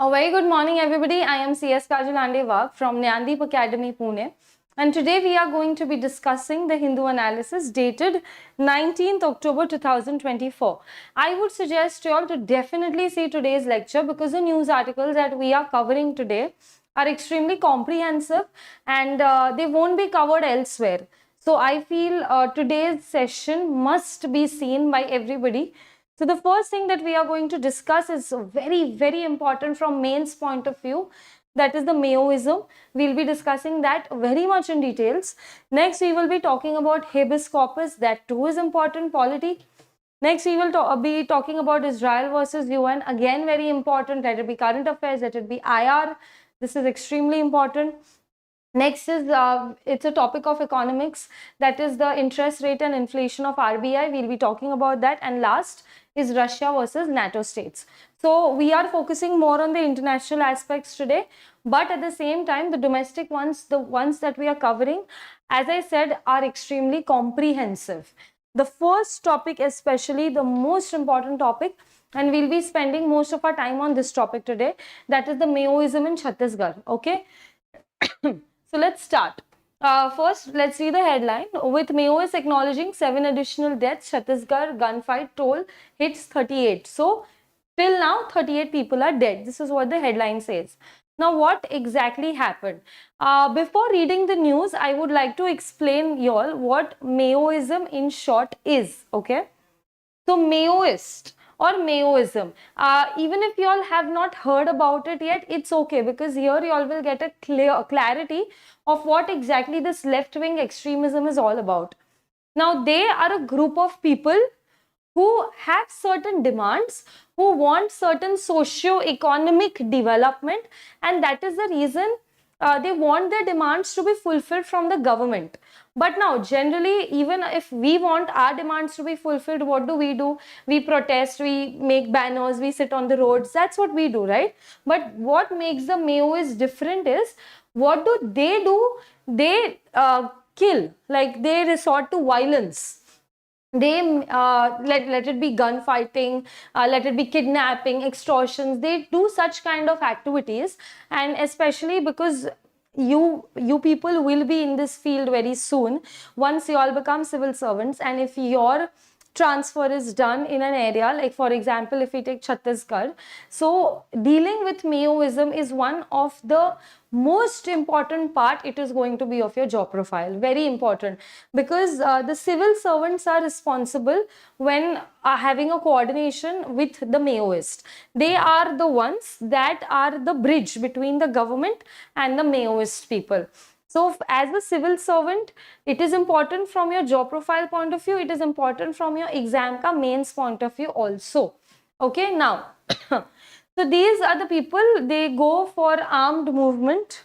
A very good morning, everybody. I am CS Kajal from Nyandeep Academy, Pune. And today we are going to be discussing the Hindu analysis dated 19th October 2024. I would suggest you all to definitely see today's lecture because the news articles that we are covering today are extremely comprehensive and they won't be covered elsewhere. So I feel today's session must be seen by everybody. So the first thing that we are going to discuss is very, very important from mains point of view. That is the Maoism. We'll be discussing that very much in details. Next, we will be talking about habeas corpus. That too is important polity. Next, we will be talking about Israel versus UN. Again, very important. Let it be current affairs. Let it be IR. This is extremely important. Next is, it's a topic of economics, that is the interest rate and inflation of RBI. We'll be talking about that. And last is Russia versus NATO states. So we are focusing more on the international aspects today, but at the same time, the domestic ones, the ones that we are covering, as I said, are extremely comprehensive. The first topic, especially the most important topic, and we'll be spending most of our time on this topic today, that is the Maoism in Chhattisgarh. Okay. So let's start. First, let's see the headline. With Maoists acknowledging 7 additional deaths, Chhattisgarh gunfight toll hits 38. So, till now, 38 people are dead. This is what the headline says. Now, what exactly happened? Before reading the news, I would like to explain you all what Maoism in short is. Okay. So, Maoist or Maoism, even if you all have not heard about it yet, it's okay, because here you all will get a clarity of what exactly this left-wing extremism is all about. Now, they are a group of people who have certain demands, who want certain socio-economic development, and that is the reason they want their demands to be fulfilled from the government. But now, generally, even if we want our demands to be fulfilled, what do? We protest, we make banners, we sit on the roads. That's what we do, right? But what makes the Maoists different is, what do? They kill, like they resort to violence. They let it be gunfighting, let it be kidnapping, extortions. They do such kind of activities, and especially because you people will be in this field very soon once you all become civil servants, and if your transfer is done in an area, like for example, if we take Chhattisgarh, so dealing with Maoism is one of the most important part. It is going to be of your job profile, very important, because the civil servants are responsible when having a coordination with the Maoist. They are the ones that are the bridge between the government and the Maoist people. So as a civil servant, it is important from your job profile point of view. It is important from your exam ka mains point of view also. Okay, now, so these are the people, they go for armed movement.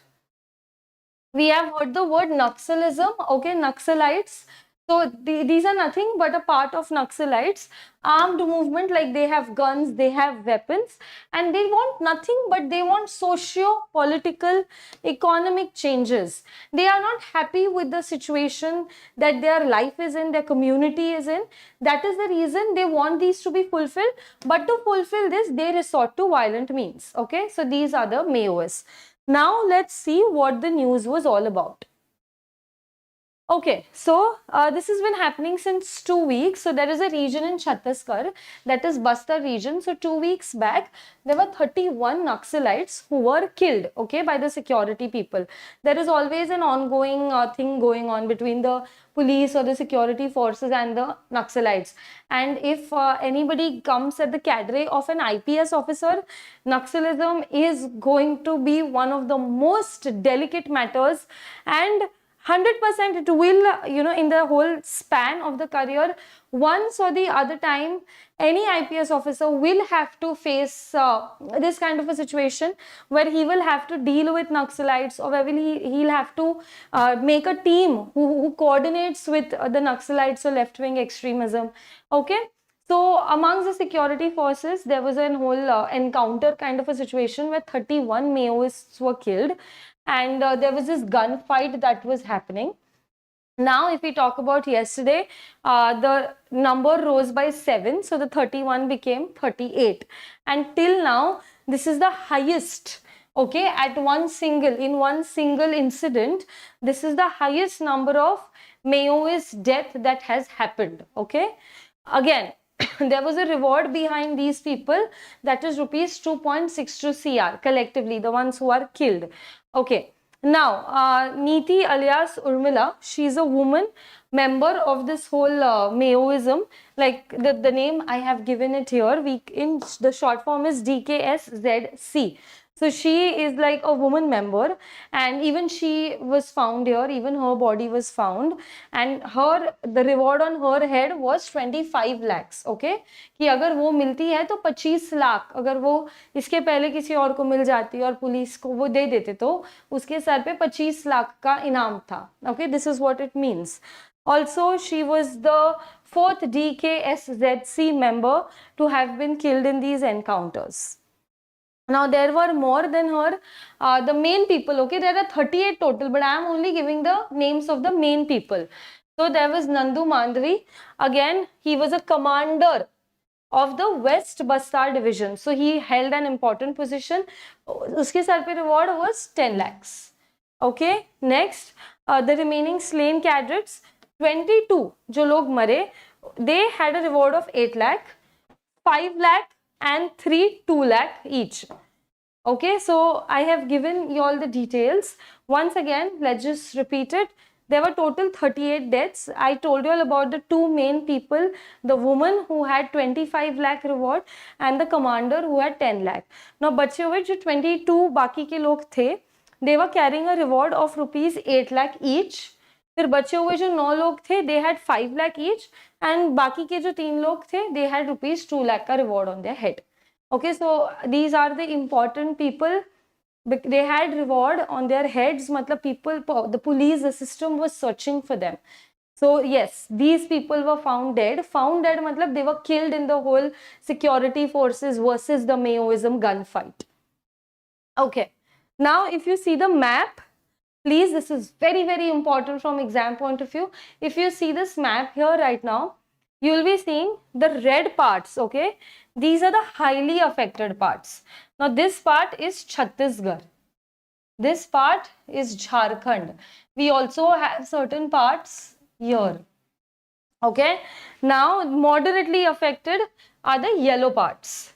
We have heard the word Naxalism, okay, Naxalites. So these are nothing but a part of Naxalites. Armed movement, like they have guns, they have weapons, and they want nothing but they want socio-political, economic changes. They are not happy with the situation that their life is in, their community is in. That is the reason they want these to be fulfilled. But to fulfill this, they resort to violent means. Okay, so these are the Maoists. Now let's see what the news was all about. Okay, so this has been happening since 2 weeks. So there is a region in Chhattisgarh, that is Bastar region. So 2 weeks back, there were 31 Naxalites who were killed, okay, by the security people. There is always an ongoing thing going on between the police or the security forces and the Naxalites. And if anybody comes at the cadre of an IPS officer, Naxalism is going to be one of the most delicate matters, and 100% it will, in the whole span of the career, once or the other time, any IPS officer will have to face this kind of a situation where he will have to deal with Naxalites, or where he'll have to make a team who coordinates with the Naxalites or left-wing extremism. Okay. So amongst the security forces, there was a whole encounter kind of a situation where 31 Maoists were killed. And there was this gunfight that was happening. Now, if we talk about yesterday, the number rose by 7. So the 31 became 38. And till now, This is the highest, okay, in one single incident, this is the highest number of Maoist death that has happened, okay. Again, there was a reward behind these people, that is rupees 2.62 crore collectively, the ones who are killed, okay. Now, Neeti alias Urmila, she's a woman member of this whole Maoism. Like the name I have given it here, in the short form is DKSZC. So she is like a woman member, and even she was found here, even her body was found, and the reward on her head was 25 lakhs, okay. कि अगर वो मिलती है तो 25 लाख, अगर वो इसके पहले किसी और को मिल जाती और पुलिस को वो दे देते तो उसके सर पे 25 लाख का इनाम था, okay. This is what it means. Also, she was the 4th DKSZC member to have been killed in these encounters. Now, there were more than her, the main people, okay, there are 38 total, but I am only giving the names of the main people. So, there was Nandu Mandvi, again, he was a commander of the West Bastar division. So, he held an important position. Uske sar pe reward was 10 lakhs. Okay, next, the remaining slain cadets, 22 जो लोग मरे, they had a reward of 8 lakh, 5 lakh and 2 lakh each. Okay, so I have given you all the details. Once again, let's just repeat it. There were total 38 deaths. I told you all about the two main people, the woman who had 25 lakh reward and the commander who had 10 lakh. Now, बचे हुए जो 22 बाकी के लोग थे, they were carrying a reward of rupees 8 lakh each. फिर बचे हुए जो 9 लोग थे, they had 5 lakh each, and बाकी के जो 3 लोग थे, they had rupees 2 lakh का reward on their head. Okay, so these are the important people. They had reward on their heads. मतलब people, the police, the system was searching for them. So yes, these people were found dead. Found dead मतलब they were killed in the whole security forces versus the Maoism gunfight. Okay, now if you see the map, please, this is very, very important from exam point of view. If you see this map here right now, you will be seeing the red parts, okay? These are the highly affected parts. Now, this part is Chhattisgarh. This part is Jharkhand. We also have certain parts here, okay? Now, moderately affected are the yellow parts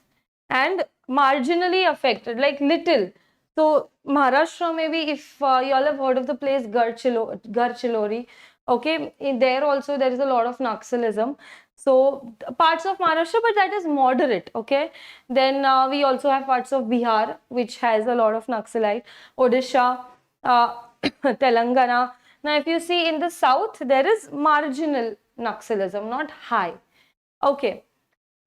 and marginally affected, like little. So, Maharashtra maybe, if you all have heard of the place Garchilori, okay, there also there is a lot of Naxalism. So, parts of Maharashtra, but that is moderate, okay. Then we also have parts of Bihar, which has a lot of Naxalite, Odisha, Telangana. Now, if you see in the south, there is marginal Naxalism, not high, okay.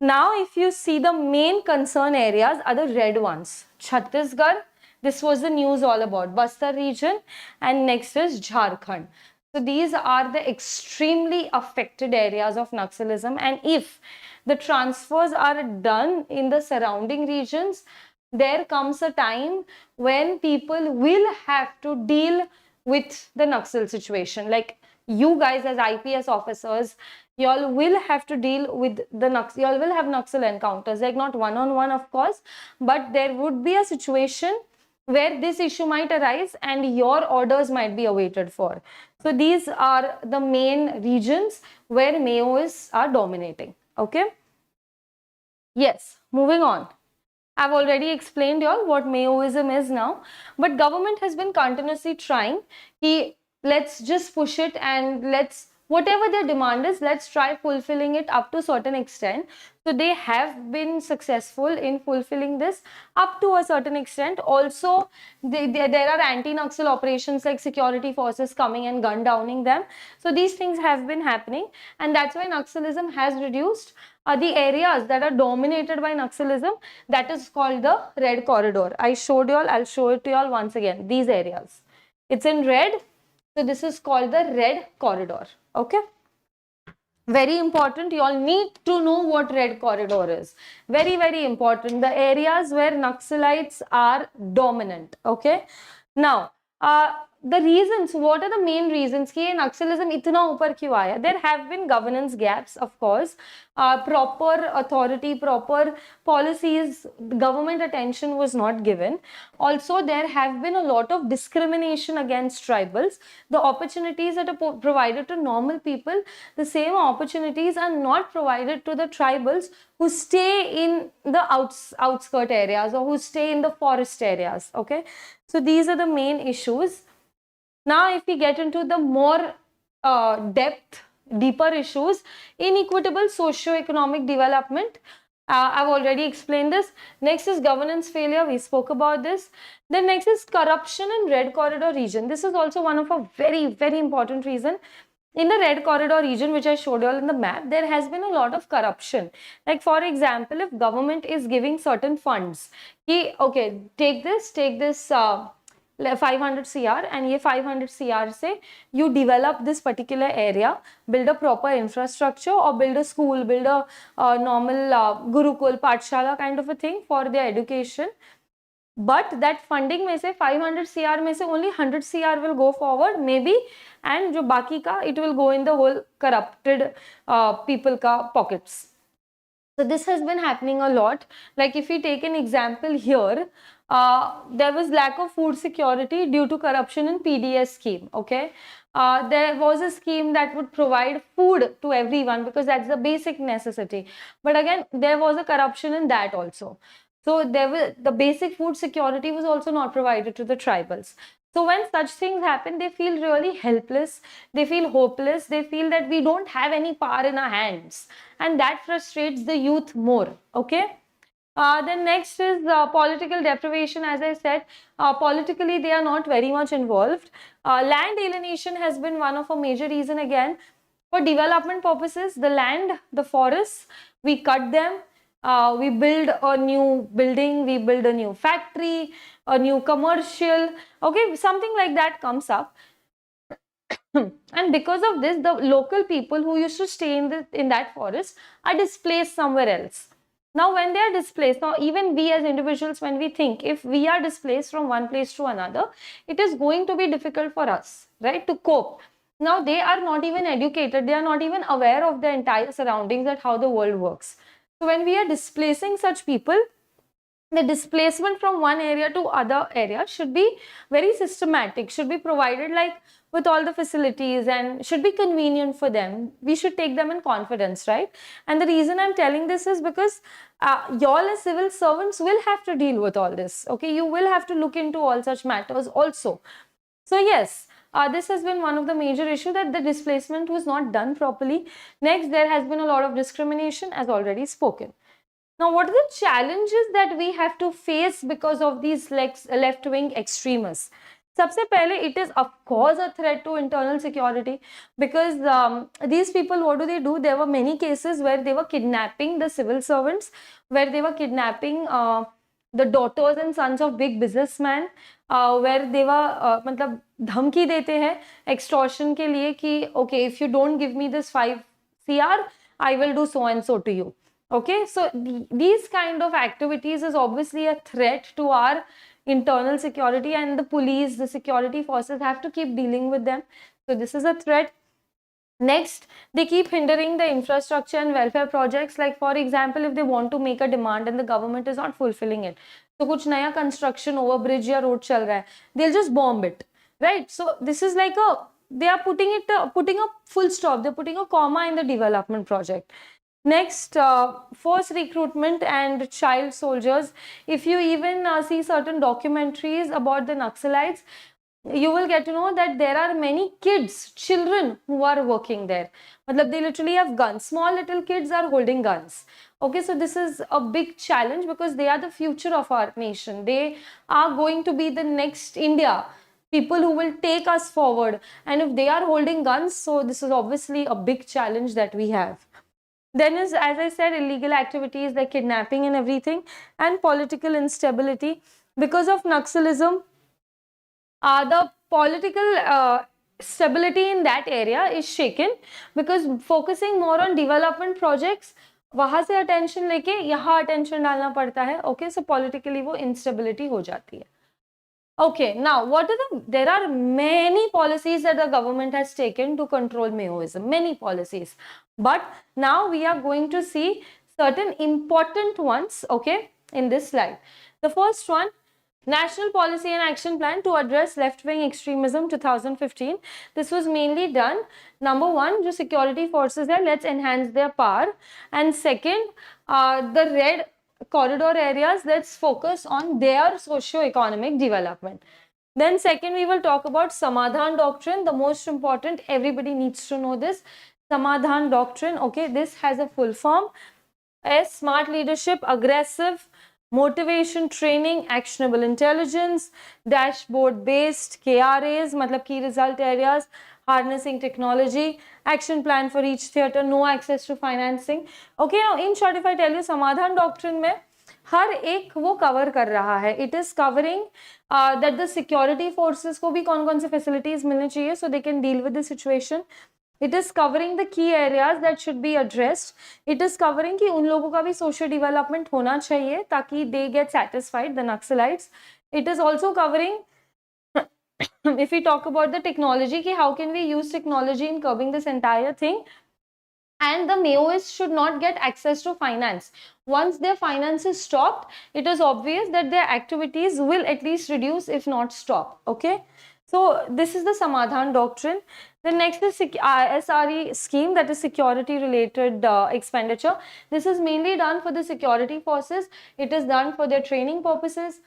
Now, if you see the main concern areas are the red ones, Chhattisgarh. This was the news all about Bastar region, and next is Jharkhand. So these are the extremely affected areas of Naxalism, and if the transfers are done in the surrounding regions, there comes a time when people will have to deal with the Naxal situation. Like you guys as IPS officers, you all will have to deal with the Naxal, you all will have Naxal encounters, like not one-on-one of course, but there would be a situation where this issue might arise and your orders might be awaited for. So these are the main regions where Maoists are dominating, okay? Yes, moving on. I've already explained you all what Maoism is now, but government has been continuously trying, let's just push it and let's, whatever their demand is, let's try fulfilling it up to a certain extent. So they have been successful in fulfilling this up to a certain extent. Also, there are anti-Naxal operations like security forces coming and gun downing them. So these things have been happening, and that's why Naxalism has reduced. The areas that are dominated by Naxalism, that is called the red corridor. I showed you all, I'll show it to you all once again, these areas. It's in red. So this is called the red corridor, okay? Very important, you all need to know what red corridor is. Very, very important. The areas where Naxalites are dominant, okay? Now, the reasons, what are the main reasons कि ये नक्सलिज्म इतना ऊपर क्यों आया? There have been governance gaps, of course, proper authority, proper policies, government attention was not given. Also, there have been a lot of discrimination against tribals. The opportunities that are provided to normal people, the same opportunities are not provided to the tribals who stay in the outskirt areas or who stay in the forest areas. Okay, so these are the main issues. Now, if we get into the more deeper issues, inequitable socio-economic development. I've already explained this. Next is governance failure. We spoke about this. Then next is corruption in Red Corridor region. This is also one of a very, very important reason. In the Red Corridor region, which I showed you all in the map, there has been a lot of corruption. Like for example, if government is giving certain funds, okay, take this 500 CR and ये 500 CR से you develop this particular area, build a proper infrastructure or build a school, build a normal Gurukul, Pathshala kind of a thing for their education. But that funding में से 500 CR में से only 100 CR will go forward maybe, and जो बाकी का it will go in the whole corrupted people का pockets. So this has been happening a lot. Like if we take an example here, there was lack of food security due to corruption in PDS scheme. Okay, there was a scheme that would provide food to everyone because that's the basic necessity. But again, there was a corruption in that also. So the basic food security was also not provided to the tribals. So when such things happen, they feel really helpless, they feel hopeless, they feel that we don't have any power in our hands, and that frustrates the youth more. Okay. Then next is political deprivation. As I said, politically they are not very much involved. Land alienation has been one of a major reason again. For development purposes, the land, the forests, we cut them. We build a new building, we build a new factory, a new commercial, okay, something like that comes up. And because of this, the local people who used to stay in that forest are displaced somewhere else. Now, when they are displaced, now even we as individuals, when we think, if we are displaced from one place to another, it is going to be difficult for us, right, to cope. Now, they are not even educated, they are not even aware of the entire surroundings, that how the world works. So when we are displacing such people, the displacement from one area to other area should be very systematic, should be provided like with all the facilities and should be convenient for them. We should take them in confidence, right? And the reason I'm telling this is because y'all as civil servants will have to deal with all this. Okay, you will have to look into all such matters also. So yes, this has been one of the major issues, that the displacement was not done properly. Next, there has been a lot of discrimination, as already spoken. Now, what are the challenges that we have to face because of these left-wing extremists? सबसे पहले, it is of course a threat to internal security, because these people, what do? There were many cases where they were kidnapping the civil servants, where they were kidnapping the daughters and sons of big businessmen, where they were मतलब धमकी देते हैं extortion के लिए कि okay, if you don't give me this 5 CR, I will do so and so to you. Okay, so these kind of activities is obviously a threat to our internal security, and the police, the security forces have to keep dealing with them. So this is a threat. Next, they keep hindering the infrastructure and welfare projects. Like for example, if they want to make a demand and the government is not fulfilling it, so कुछ नया construction over bridge या road चल रहा है, they'll just bomb it, right? So this is like they are putting a full stop, they're putting a comma in the development project. Next, force recruitment and child soldiers. If you even see certain documentaries about the Naxalites, you will get to know that there are many children who are working there. Matlab, they literally have guns. Small little kids are holding guns. Okay, so this is a big challenge because they are the future of our nation. They are going to be the next India, people who will take us forward. And if they are holding guns, so this is obviously a big challenge that we have. Then is, as I said, illegal activities like kidnapping and everything, and political instability. Because of Naxalism, the political stability in that area is shaken, because focusing more on development projects, वहाँ से attention लेके यहाँ attention डालना पड़ता है. Okay, so politically वो instability हो जाती है. Okay, now there are many policies that the government has taken to control Maoism, many policies. But now we are going to see certain important ones, okay, in this slide. The first one, National Policy and Action Plan to Address Left-Wing Extremism 2015. This was mainly done, number one, जो security forces है, let's enhance their power. And second, the red corridor areas, let's focus on their socio-economic development. Then second, we will talk about Samadhan doctrine, the most important, everybody needs to know this. Samadhan doctrine, okay, this has a full form. S, smart leadership, aggressive motivation training, actionable intelligence, dashboard based KRAs, matlab key result areas, harnessing technology, action plan for each theatre, no access to financing. Okay, now in short, if I tell you Samadhan doctrine में हर एक वो cover कर रहा है. It is covering that the security forces को भी कौन कौन से फैसिलिटीज मिलने चाहिए so they can deal with the situation. It is covering the key areas that should be addressed. It is covering कि उन लोगों का भी सोशल डेवलपमेंट होना चाहिए ताकि they get satisfied the Naxalites. It is also covering if we talk about the technology ki how can we use technology in curbing this entire thing. And the Maoists should not get access to finance. Once their finance is stopped, it is obvious that their activities will at least reduce if not stop. Okay, so this is the Samadhan doctrine. The next is SRE scheme, that is security related expenditure. This is mainly done for the security forces. It is done for their training purposes.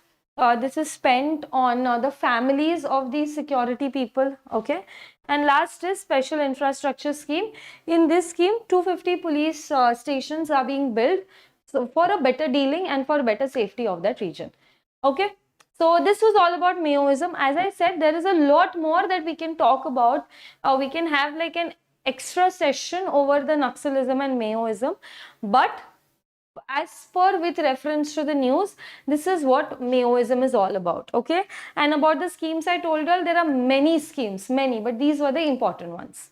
This is spent on the families of these security people. Okay, and last is special infrastructure scheme. In this scheme, 250 police stations are being built, so for a better dealing and for better safety of that region. Okay, so this was all about Maoism. As I said, there is a lot more that we can talk about. We can have like an extra session over the Naxalism and Maoism, but as per with reference to the news, this is what Maoism is all about. Okay, and about the schemes I told you, there are many schemes, many, but these were the important ones.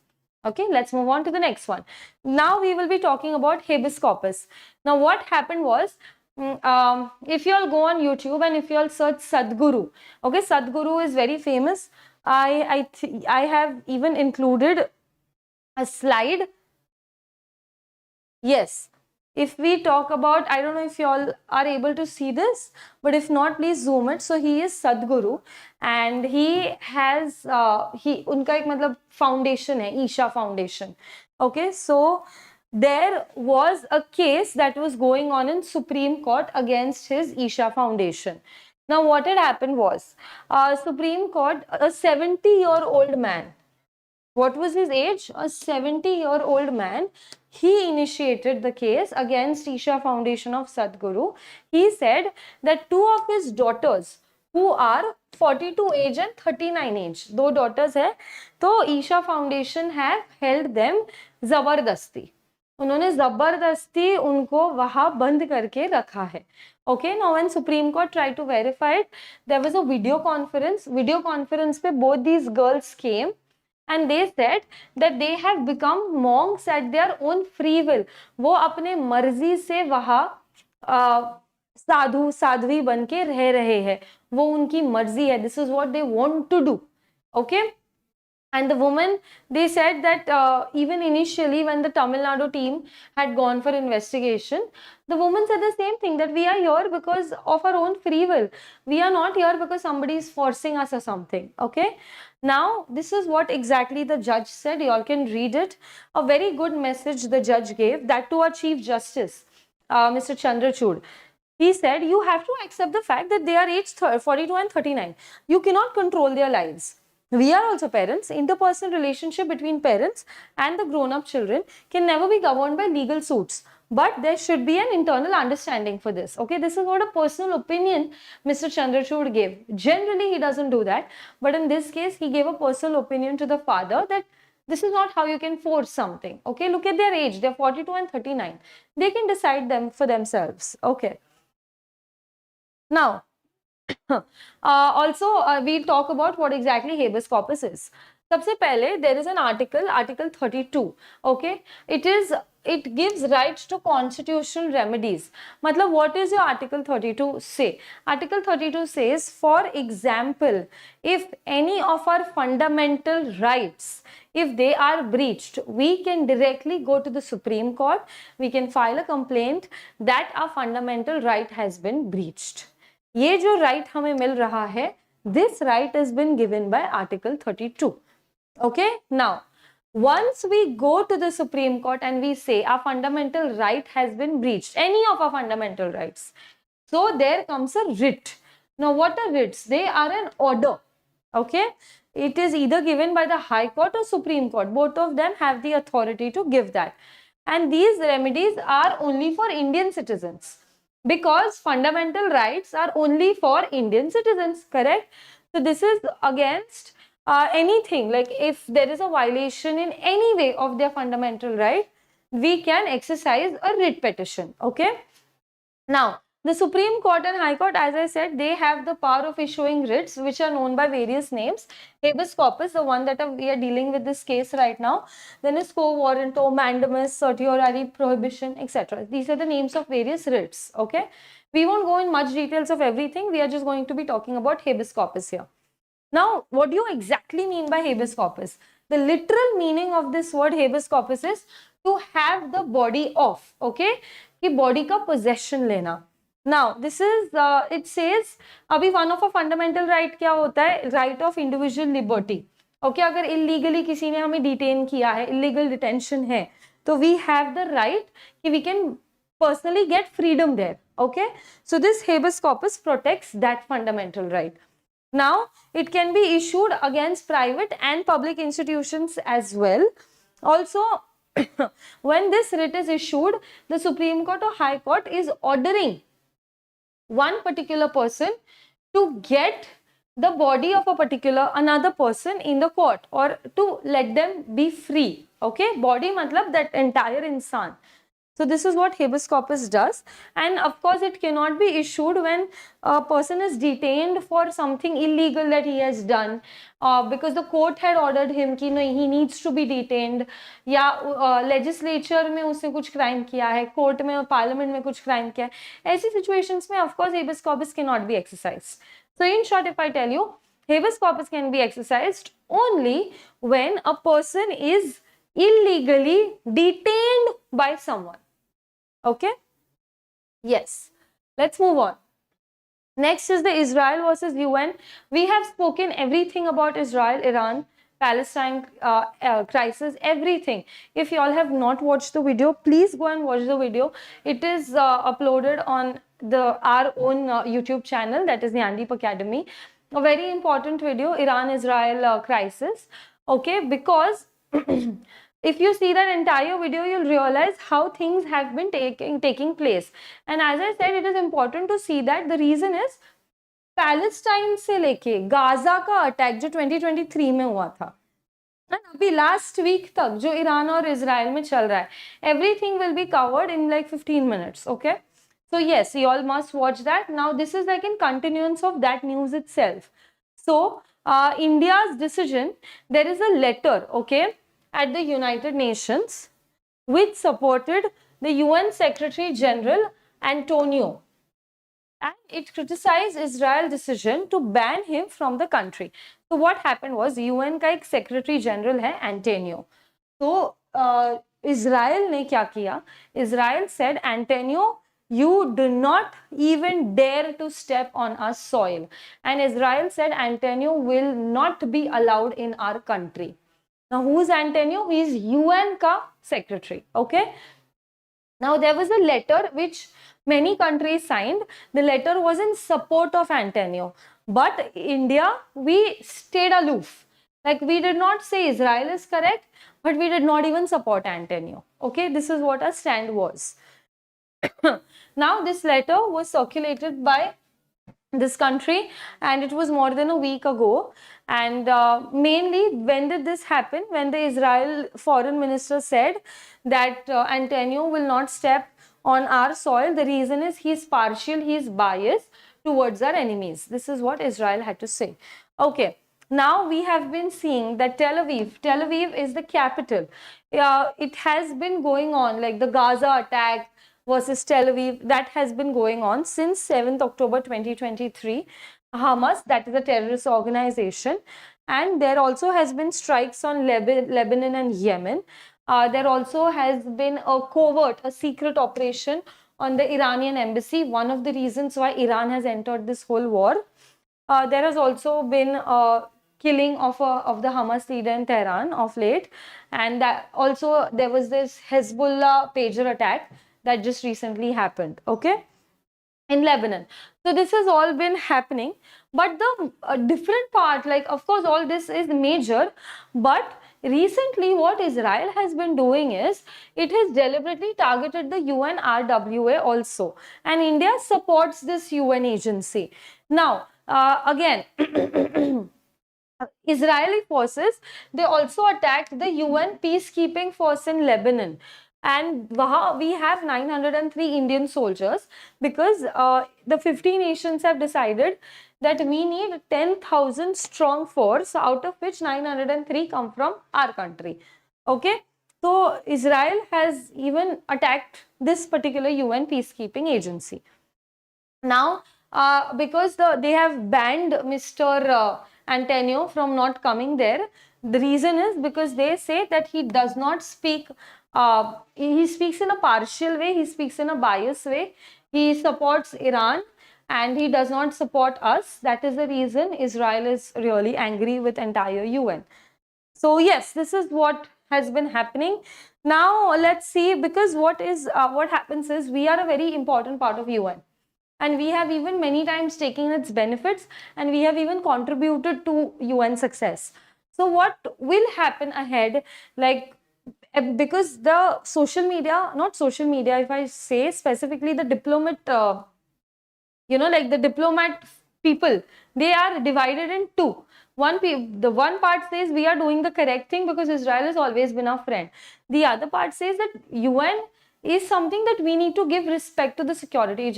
Okay, let's move on to the next one. Now we will be talking about habeas corpus. Now what happened was, if you all go on YouTube and if you all search Sadhguru, okay, Sadhguru is very famous. I have even included a slide. Yes, if we talk about, I don't know if you all are able to see this, but if not, please zoom it. So he is Sadhguru and he has unka ek matlab foundation hai, Isha Foundation. Okay, so there was a case that was going on in Supreme Court against his Isha Foundation. Now what had happened was, Supreme Court, a 70-year-old man, what was his age? A 70-year-old man. He initiated the case against Isha Foundation of Sadhguru. He said that two of his daughters, who are 42 age and 39 age, दो daughters है, तो Isha Foundation have held them जबरदस्ती. उन्होंने जबरदस्ती उनको वहां बंद करके रखा है. Okay, now when Supreme Court tried to verify it, there was a video conference. Video conference पे both these girls came. And they said that they have become monks at their own free will. वो अपने मर्जी से वहाँ साधु साध्वी बन के रह रहे हैं. वो उनकी मर्जी है. This is what they want to do. Okay. And the woman, they said that even initially when the Tamil Nadu team had gone for investigation, the woman said the same thing, that we are here because of our own free will. We are not here because somebody is forcing us or something. Okay. Now, this is what exactly the judge said. You all can read it. A very good message the judge gave, that to our Chief Justice, Mr. Chandrachud. He said, you have to accept the fact that they are aged 42 and 39. You cannot control their lives. We are also parents. Interpersonal relationship between parents and the grown-up children can never be governed by legal suits. But there should be an internal understanding for this. Okay, this is what a personal opinion Mr. Chandrachud gave. Generally, he doesn't do that. But in this case, he gave a personal opinion to the father that this is not how you can force something. Okay, look at their age. They're 42 and 39. They can decide them for themselves. Okay. Now, we'll talk about what exactly habeas corpus is. सबसे पहले there is an article 32. Okay, it gives rights to constitutional remedies. मतलब what is your article 32 say? Article 32 says, for example, if any of our fundamental rights, if they are breached, we can directly go to the Supreme Court, we can file a complaint that our fundamental right has been breached. ये जो right हमें मिल रहा है, this right has been given by article 32. Okay, now once we go to the Supreme Court and we say our fundamental right has been breached, any of our fundamental rights, so there comes a writ. Now what are writs? They are an order. Okay, it is either given by the High Court or Supreme Court. Both of them have the authority to give that, and these remedies are only for Indian citizens, because fundamental rights are only for Indian citizens, correct? So this is against anything, like if there is a violation in any way of their fundamental right, we can exercise a writ petition. Okay, now the Supreme Court and High Court, as I said, they have the power of issuing writs which are known by various names. Habeas corpus, the one that we are dealing with this case right now, then is quo warranto, mandamus, certiorari, prohibition, etc. These are the names of various writs. Okay, we won't go in much details of everything, we are just going to be talking about habeas corpus here. Now, what do you exactly mean by habeas corpus? The literal meaning of this word habeas corpus is to have the body of, okay, कि body का possession लेना. Now, this is, it says, अभी one of a fundamental right क्या होता है? Right of individual liberty. Okay, अगर illegally किसी ने हमें detain किया है, illegal detention है, तो we have the right कि we can personally get freedom there. Okay, so this habeas corpus protects that fundamental right. Now, it can be issued against private and public institutions as well. Also, when this writ is issued, the Supreme Court or High Court is ordering one particular person to get the body of a particular another person in the court, or to let them be free. Okay, body matlab that entire insan. So this is what habeas corpus does, and of course it cannot be issued when a person is detained for something illegal that he has done, because the court had ordered him कि नहीं, he needs to be detained, या legislature में उसने कुछ crime किया है, court में और parliament में कुछ crime किया है. ऐसी situations में of course habeas corpus cannot be exercised. So in short, if I tell you, habeas corpus can be exercised only when a person is illegally detained by someone. Okay, yes, let's move on. Next is the Israel versus UN. We have spoken everything about Israel, Iran, Palestine crisis, everything. If you all have not watched the video, please go and watch the video. It is uploaded on our own YouTube channel, that is Nyandeep Academy. A very important video, Iran-Israel crisis. Okay, because if you see that entire video, you'll realize how things have been taking place. And as I said, it is important to see that the reason is Palestine से लेके Gaza का attack जो 2023 में हुआ था, अभी last week तक जो ईरान और इजराइल में चल रहा है, everything will be covered in like 15 minutes. Okay, so yes, you all must watch that. Now this is like in continuance of that news itself. So India's decision, there is a letter, okay, at the United Nations which supported the UN Secretary General Antonio, and it criticized Israel's decision to ban him from the country. So what happened was, UN का एक Secretary General है Antonio. So Israel ने क्या किया? Israel said, Antonio, you do not even dare to step on our soil. And Israel said, Antonio will not be allowed in our country. Now, who is Antonio? He is UN ka secretary. Okay. Now, there was a letter which many countries signed. The letter was in support of Antonio. But India, we stayed aloof. Like, we did not say Israel is correct, but we did not even support Antonio. Okay. This is what our stand was. Now, this letter was circulated by this country, and it was more than a week ago. And mainly, when did this happen? When the Israel foreign minister said that Antonio will not step on our soil. The reason is he is partial, he is biased towards our enemies. This is what Israel had to say. Okay. Now we have been seeing that Tel Aviv is the capital. It has been going on, like the Gaza attack versus Tel Aviv, that has been going on since 7th October 2023. Hamas, that is a terrorist organization, and there also has been strikes on Lebanon and Yemen. There also has been a covert, a secret operation on the Iranian embassy, one of the reasons why Iran has entered this whole war. There has also been killing of the Hamas leader in Tehran of late, and that also there was this Hezbollah pager attack that just recently happened, okay, in Lebanon. So this has all been happening, but the different part, like of course all this is major, but recently what Israel has been doing is it has deliberately targeted the UNRWA also, and India supports this UN agency. Now again Israeli forces, they also attacked the UN peacekeeping force in Lebanon, and we have 903 Indian soldiers, because the 50 nations have decided that we need 10,000 strong force, out of which 903 come from our country. Okay, so Israel has even attacked this particular UN peacekeeping agency. Now because they have banned Mr. Antonio from not coming there. The reason is because they say that he does not speak, he speaks in a partial way, he speaks in a biased way, he supports Iran and he does not support us. That is the reason Israel is really angry with entire UN. So yes, this is what has been happening. Now let's see, because what happens is we are a very important part of UN. And we have even many times taken its benefits, and we have even contributed to UN success. So what will happen ahead, like, because the social media, not social media, if I say specifically the diplomat, like the diplomat people, they are divided in two. The one part says we are doing the correct thing because Israel has always been our friend. The other part says that UN is something that we need to give respect to the Secretary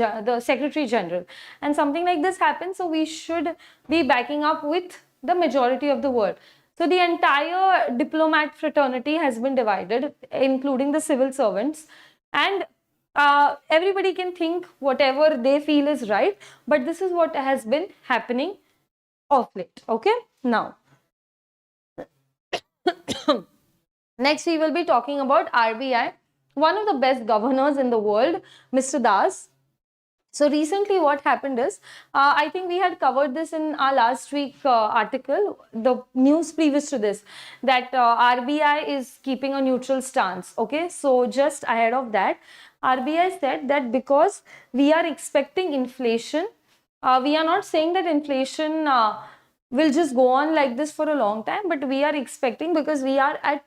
General, and something like this happens, so we should be backing up with the majority of the world. So the entire diplomat fraternity has been divided, including the civil servants, and everybody can think whatever they feel is right, but this is what has been happening of late. Okay, now next we will be talking about RBI, one of the best governors in the world, Mr. Das. So recently what happened is, I think we had covered this in our last week article, the news previous to this, that RBI is keeping a neutral stance. Okay, so just ahead of that, RBI said that because we are expecting inflation, we are not saying that inflation will just go on like this for a long time, but we are expecting, because we are at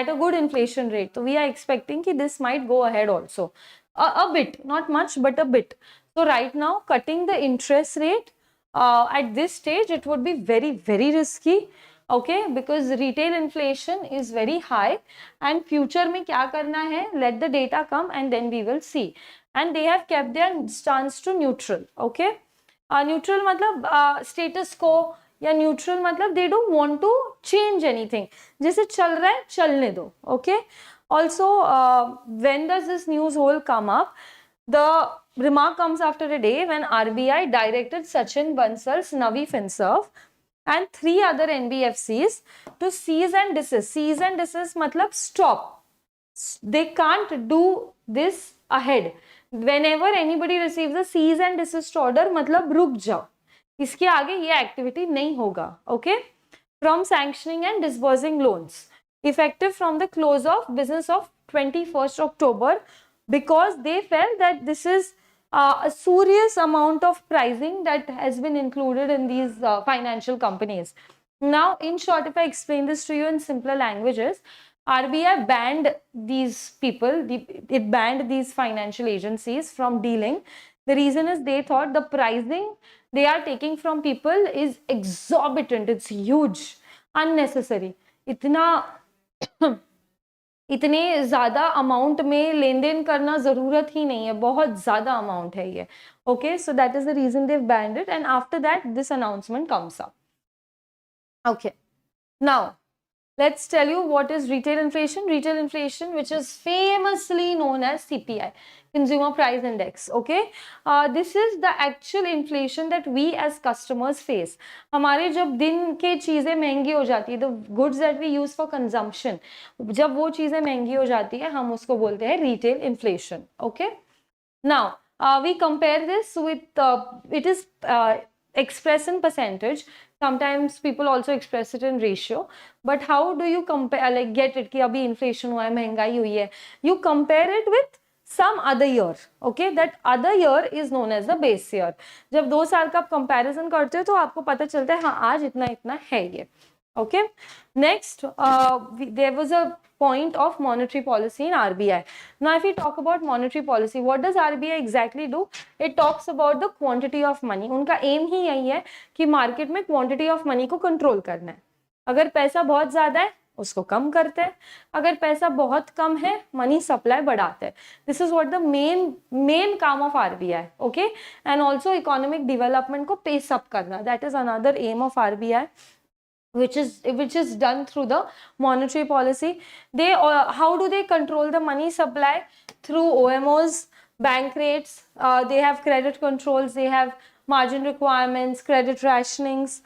a good inflation rate, so we are expecting that this might go ahead also a bit, not much but a bit. So right now cutting the interest rate at this stage, it would be very, very risky. Okay, because retail inflation is very high, and future mein kya karna hai, let the data come and then we will see. And they have kept their stance to neutral. Okay, neutral matlab status quo, या neutral मतलब they don't want to change anything, जैसे चल रहा है चलने दो. Okay, also when does this news whole come up? The remark comes after a day when RBI directed Sachin Bansal's Navi Finserv and 3 other NBFCs to cease and desist. Cease and desist matlab stop. They can't do this ahead. Whenever anybody receives a cease and desist order, matlab रुक जाओ, इसके आगे ये activity नहीं होगा. Okay, from sanctioning and disbursing loans effective from the close of business of 21st October, because they felt that this is a serious amount of pricing that has been included in these financial companies. Now, in short, if I explain this to you in simpler languages, RBI banned these people, it banned these financial agencies from dealing. The reason is they thought the pricing they are taking from people is exorbitant, it's huge, unnecessary. इतना इतने ज़्यादा amount में लेन then करना ज़रूरत ही नहीं है, बहुत ज़्यादा अमाउंट है ये. Okay, so that is the reason they banned it and after that this announcement comes up. Okay, now let's tell you what is retail inflation. Retail inflation, which is famously known as CPI, Consumer Price Index. Okay, this is the actual inflation that we as customers face. हमारे जब दिन के चीज़ें महंगी हो जाती है, the goods that we use for consumption, जब वो चीज़ें महंगी हो जाती है, हम उसको बोलते हैं retail inflation. Okay, now we compare this with it is expressed in percentage. Sometimes people also express it in ratio, but how do you compare, like get it कि अभी inflation हुआ है, महंगाई हुई है, you compare it with some other year. Okay, that other year is known as the base year. जब 2 साल का आप comparison करते हो तो आपको पता चलता है हाँ आज इतना इतना है ये. Okay, next there was a point of monetary policy in RBI. Now if we talk about monetary policy, what does RBI exactly do? It talks about the quantity of money. उनका aim ही यही है कि market में quantity of money को control करना है. अगर पैसा बहुत ज़्यादा है उसको कम करते हैं, अगर पैसा बहुत कम है मनी सप्लाई बढ़ाते हैं. This is what the main काम of RBI. Okay, and also economic development को पेस अप करना, that is another aim of RBI, which is done through the monetary policy. They how do they control the money supply? Through OMOs, bank rates, they have credit controls, they have margin requirements, credit rationings.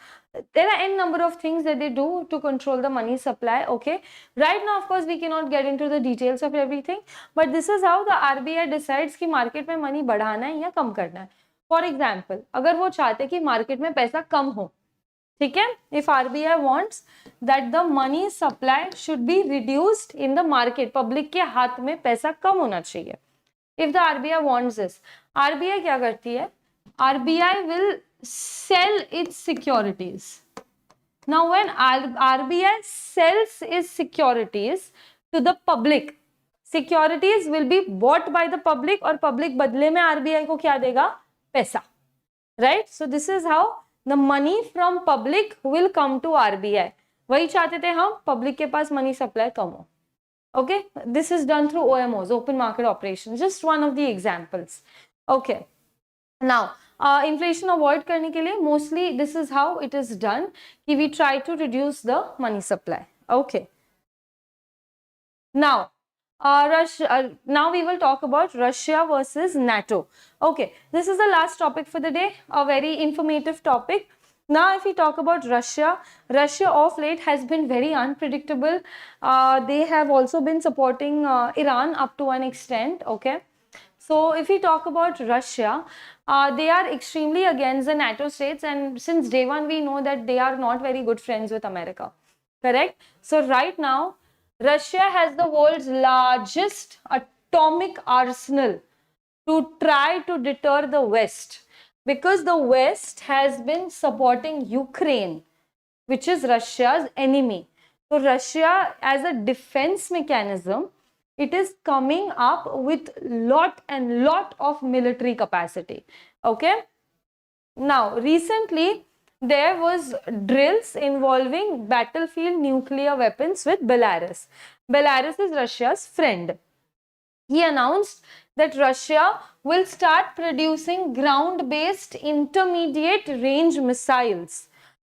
There are n number of things that they do to control the money supply. Okay, right now of course we cannot get into the details of everything, but this is how the RBI decides कि market में money बढ़ाना है या कम करना है. For example, अगर वो चाहते कि market में पैसा कम हो, ठीक है, if RBI wants that the money supply should be reduced in the market, public के हाथ में पैसा कम होना चाहिए. If the RBI wants this, RBI क्या करती है? RBI will sell its securities. Now when RBI sells its securities to the public, securities will be bought by the public और public बदले में RBI को क्या देगा? पैसा. Right? So this is how the money from public will come to RBI. वही चाहते थे हम, public के पास money supply कम हो. Okay, this is done through OMOs, open market operations. Just one of the examples. Okay, now inflation avoid करने के लिए mostly this is how it is done कि we try to reduce the money supply. Okay, now now we will talk about Russia versus NATO. Okay, this is the last topic for the day, a very informative topic. Now if we talk about Russia, Russia of late has been very unpredictable. They have also been supporting Iran up to an extent. Okay, so if we talk about Russia, they are extremely against the NATO states, and since day one we know that they are not very good friends with America. Correct? So right now Russia has the world's largest atomic arsenal to try to deter the West, because the West has been supporting Ukraine, which is Russia's enemy. So Russia, as a defense mechanism, it is coming up with lot of military capacity. Okay, now recently there was drills involving battlefield nuclear weapons with Belarus. Belarus is Russia's friend. He announced that Russia will start producing ground-based intermediate range missiles,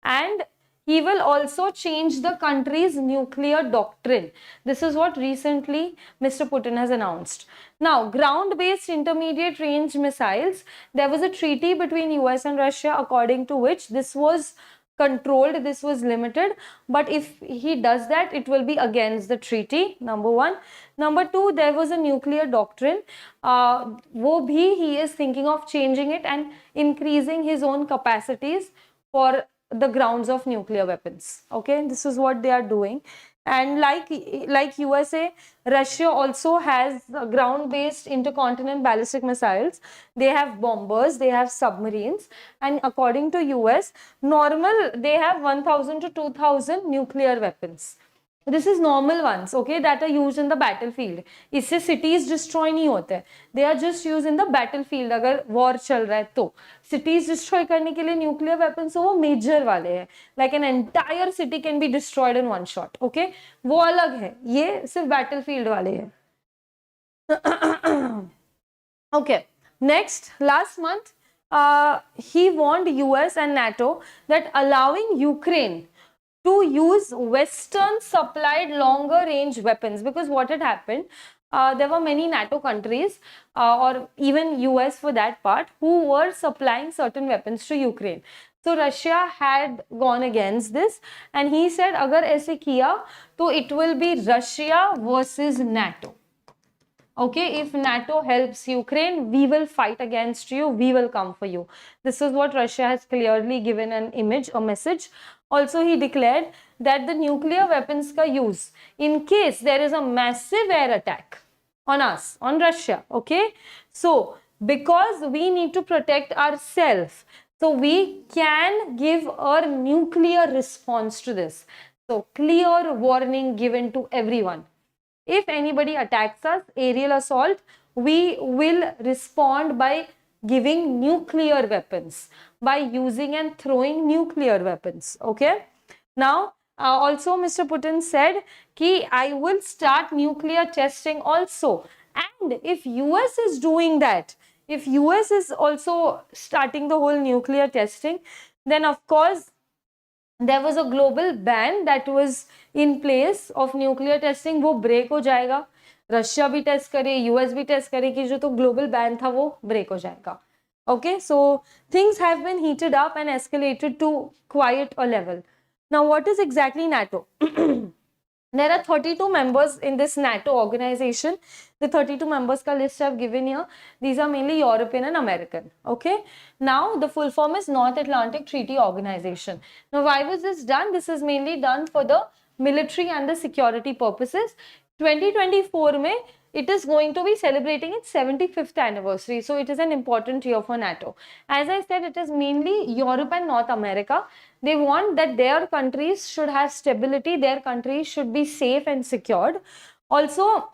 and he will also change the country's nuclear doctrine. This is what recently Mr. Putin has announced. Now, ground-based intermediate range missiles, there was a treaty between US and Russia according to which this was controlled, this was limited, but if he does that, it will be against the treaty, number one. Number two, there was a nuclear doctrine. वो भी he is thinking of changing it and increasing his own capacities for the grounds of nuclear weapons. Okay, this is what they are doing. And like USA, Russia also has ground-based intercontinental ballistic missiles. They have bombers, they have submarines, and according to US, normal they have 1,000 to 2,000 nuclear weapons. This is normal ones, okay, that are used in the battlefield. इससे cities destroy नहीं होते, they are just used in the battlefield. अगर war चल रहा है तो cities destroy करने के लिए nuclear weapons वो major वाले हैं, like an entire city can be destroyed in one shot, okay, वो अलग है, ये सिर्फ battlefield वाले हैं. Okay, next, last month he warned US and NATO that allowing Ukraine to use Western supplied longer range weapons, because what had happened, there were many NATO countries or even US for that part who were supplying certain weapons to Ukraine. So Russia had gone against this and he said agar aise kiya to it will be Russia versus NATO. Okay, if NATO helps Ukraine, we will fight against you, we will come for you. This is what Russia has clearly given an image, a message. Also, he declared that the nuclear weapons ka use, in case there is a massive air attack on us, on Russia, okay? So, because we need to protect ourselves, so we can give a nuclear response to this. So, clear warning given to everyone. If anybody attacks us, aerial assault, we will respond by giving nuclear weapons, by using and throwing nuclear weapons, okay? Now, also Mr. Putin said कि I will start nuclear testing also. And if US is doing that, if US is also starting the whole nuclear testing, then of course there was a global ban that was in place of nuclear testing, वो break हो जाएगा. Russia भी test करे, US भी test करे कि जो तो ग्लोबल बैन था वो ब्रेक हो जाएगा. Okay, so things have been heated up and escalated to quite a level. Now, what is exactly NATO? There are 32 members in this NATO organization. The 32 members ka list I have given here. These are mainly European and American. Okay. Now, the full form is North Atlantic Treaty Organization. Now, why was this done? This is mainly done for the military and the security purposes. 2024 mein, it is going to be celebrating its 75th anniversary. So, it is an important year for NATO. As I said, it is mainly Europe and North America. They want that their countries should have stability, their countries should be safe and secured. Also,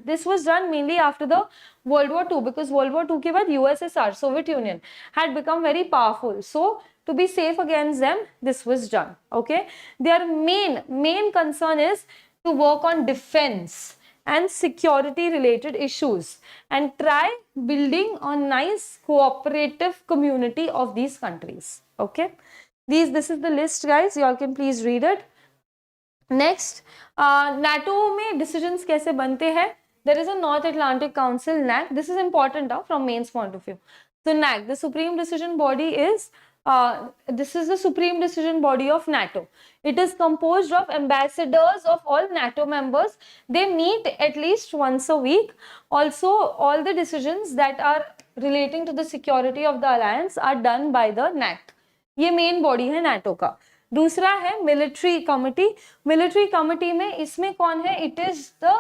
this was done mainly after the World War II, because World War II ke baad USSR, Soviet Union, had become very powerful. So, to be safe against them, this was done. Okay. Their main concern is to work on defense and security related issues and try building a nice cooperative community of these countries. Okay. This is the list, guys. You all can please read it. Next, NATO में decisions कैसे बनते हैं? There is a North Atlantic Council, NAC. This is important from mains point of view. So NAC, the supreme decision body is, this is the supreme decision body of NATO. It is composed of ambassadors of all NATO members. They meet at least once a week. Also, all the decisions that are relating to the security of the alliance are done by the NAC. ये main body है NATO का. दूसरा है military committee. Military committee में इसमें कौन है? It is the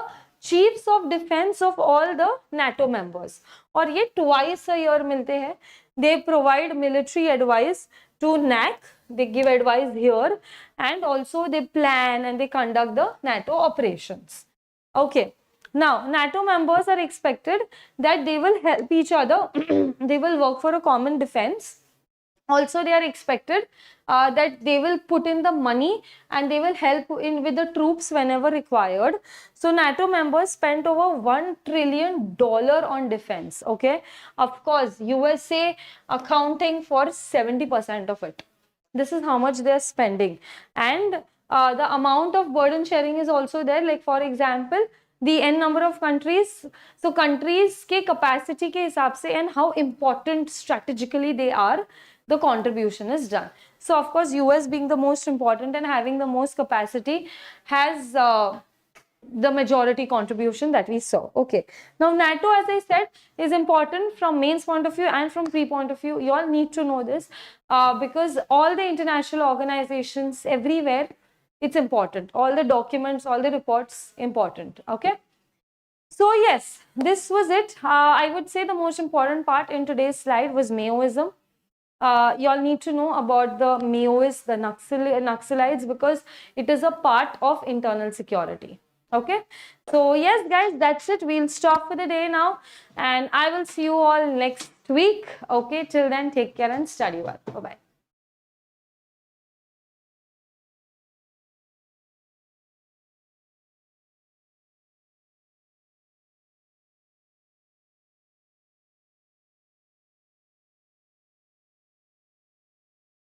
chiefs of defence of all the NATO members, और ये ट्वाइस अ ईयर मिलते हैं. They provide military advice to NAC, they give advice here, and also they plan and they conduct the NATO operations. Okay, now NATO members are expected that they will help each other, they will work for a common defense. Also, they are expected that they will put in the money and they will help in with the troops whenever required. So, NATO members spent over $1 trillion on defense. Okay, of course, USA accounting for 70% of it. This is how much they are spending, and the amount of burden sharing is also there. Like for example, the n number of countries, so countries के capacity के हिसाब से and how important strategically they are, the contribution is done. So of course, US being the most important and having the most capacity has the majority contribution that we saw. Okay, now NATO, as I said, is important from mains point of view and from pre point of view. You all need to know this because all the international organizations everywhere, it's important. All the documents, all the reports, important. Okay. So yes, this was it. I would say the most important part in today's slide was Maoism. you all need to know about the Maoists, the Naxalites, because it is a part of internal security. Okay, so yes guys, that's it. We'll stop for the day now, and I will see you all next week. Okay, till then, take care and study well. Bye bye.